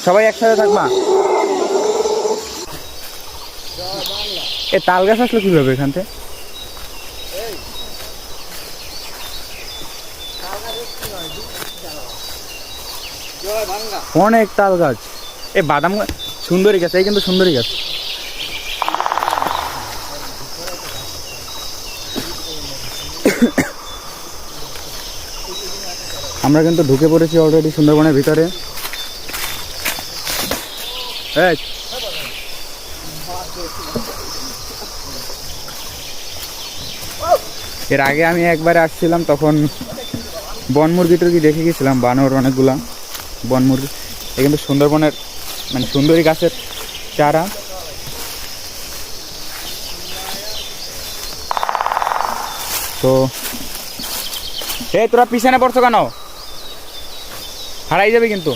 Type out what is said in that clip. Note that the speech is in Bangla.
সবাই একসাথে থাকবা। এ তাল গাছ আসলো কিভাবে এখান থেকে? অনেক তাল গাছ। এ বাদাম সুন্দরী গাছ, এই কিন্তু সুন্দরী গাছ। আমরা কিন্তু ঢুকে পড়েছি অলরেডি সুন্দরবনের ভিতরে। এর আগে আমি একবার আসছিলাম, তখন বন মুরগি টুরগি দেখে গেছিলাম, বানর অনেকগুলা বন মুরগি। এই কিন্তু সুন্দরবনের মানে সুন্দরী গাছের চারা। তো তোরা পিছনে পড়ছো কেন? হারাই যাবে কিন্তু।